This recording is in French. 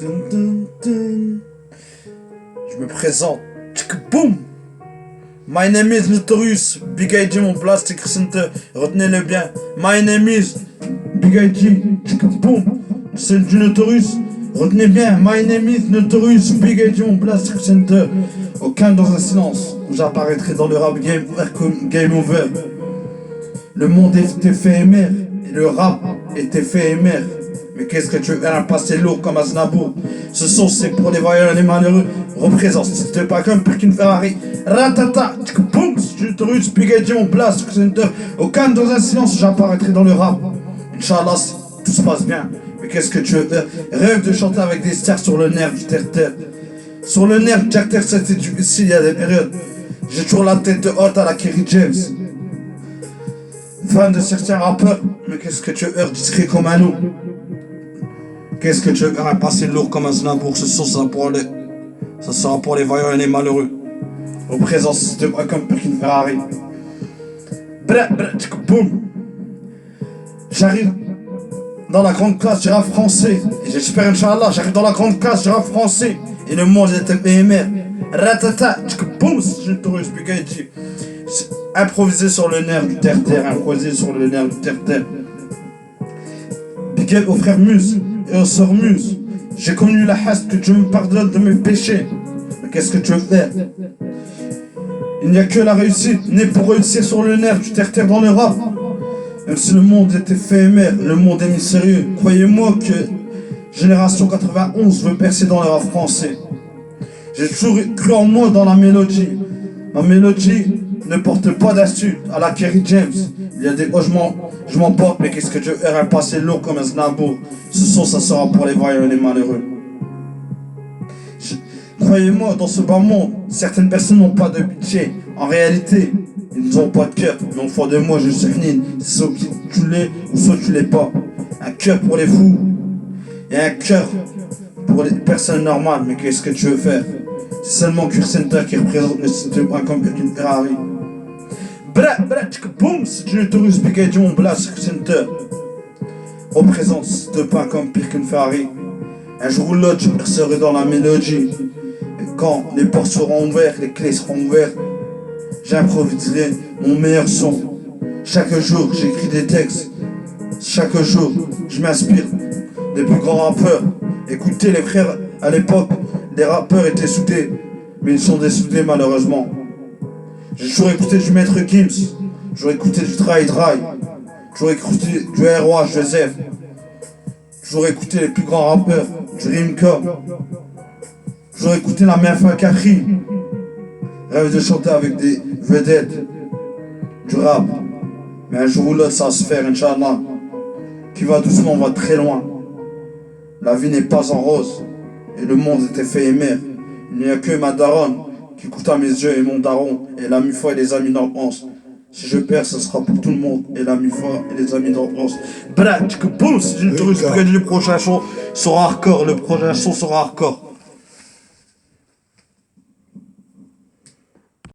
Dun, dun, dun. Je me présente. Boum. My name is Notorious. Big IG, mon plastic center. Retenez-le bien. My name is Big IG. Boum. C'est du Notorious. Retenez bien. My name is Notorious. Big IG, mon plastic center. Aucun dans un silence. J'apparaîtrai dans le rap game, game over. Le monde est éphémère. Et le rap est éphémère. Mais qu'est-ce que tu veux faire un passé lourd comme Aznavour. Ce son c'est pour les voyants et les malheureux. Représente, c'était pas comme pour qu'une Ferrari. Ratata, boum, je te russe, Piggy, mon place, center. Aucun dans un silence, j'apparaîtrai dans le rap. Inch'Allah, tout se passe bien. Mais qu'est-ce que tu veux faire? Rêve de chanter avec des stars sur le nerf du terre-terre. Sur le nerf du terre-terre, c'était du ici, il y a des périodes. J'ai toujours la tête haute à la Kerry James. Fan de certains rappeurs, mais qu'est-ce que tu veux faire? Discret comme un loup. Qu'est-ce que tu veux faire un passé lourd comme un Aznavour? Ce son, ça sera pour les voyants et les malheureux. Au présent, c'était pas comme pour qu'une Ferrari. Boum. J'arrive dans la grande classe du rap français. Et j'espère, Inch'Allah, j'arrive dans la grande classe du rap français. Et le monde est éphémère. Ratata, boum, je te explique. Improvisé sur le nerf du terre-terre. Improvisé sur le nerf du terre-terre. Big up aux frères Muse et aux sœurs Muse. J'ai connu la haste que Dieu me pardonne de mes péchés. Mais qu'est-ce que tu veux faire? Il n'y a que la réussite, née pour réussir sur le nerf du terre-terre dans le rap. Même si le monde est éphémère, le monde est mystérieux. Croyez-moi que Génération 91 veut percer dans le rap français. J'ai toujours cru en moi dans la mélodie. Ma mélodie ne porte pas d'insulte à la Kerry James. Il y a des je m'en porte, mais qu'est-ce que je veux faire un passé lourd comme un Aznavour. Ce son, ça sera pour les voyants et les malheureux. Croyez-moi, dans ce bas monde, certaines personnes n'ont pas de pitié. En réalité, ils n'ont pas de cœur. Mais au fond de moi, je suis Nine. C'est soit tu l'es ou soit tu l'es pas. Un cœur pour les fous et un cœur pour les personnes normales. Mais qu'est-ce que tu veux faire? C'est seulement Cure Center qui représente le site comme une Ferrari. Boum, c'est une Notorious Big IG, mon blast center. Représente ce pain comme pire qu'une Ferrari. Un jour ou l'autre, je percerai dans la mélodie. Et quand les portes seront ouvertes, les clés seront ouvertes, j'improviserai mon meilleur son. Chaque jour, j'écris des textes. Chaque jour, je m'inspire des plus grands rappeurs. Écoutez les frères, à l'époque, les rappeurs étaient soudés, mais ils sont dessoudés malheureusement. J'ai toujours écouté du Maître Gims, j'ai écouté du Dry, j'ai écouté du R.O.A. Joseph, j'ai écouté les plus grands rappeurs, du Rimka, j'ai écouté la mère Fakari. Rêve de chanter avec des vedettes, du rap, mais un jour ou l'autre ça va se faire, Inch'Allah. Qui va doucement, va très loin. La vie n'est pas en rose, et le monde est éphémère. Il n'y a que ma daronne qui coûte à mes yeux et mon daron, et la MUFA et les amis d'enfance. Si je perds, ce sera pour tout le monde, et la MUFA et les amis d'enfance. Boum, si je te le prochain son sera hardcore, le prochain son sera hardcore.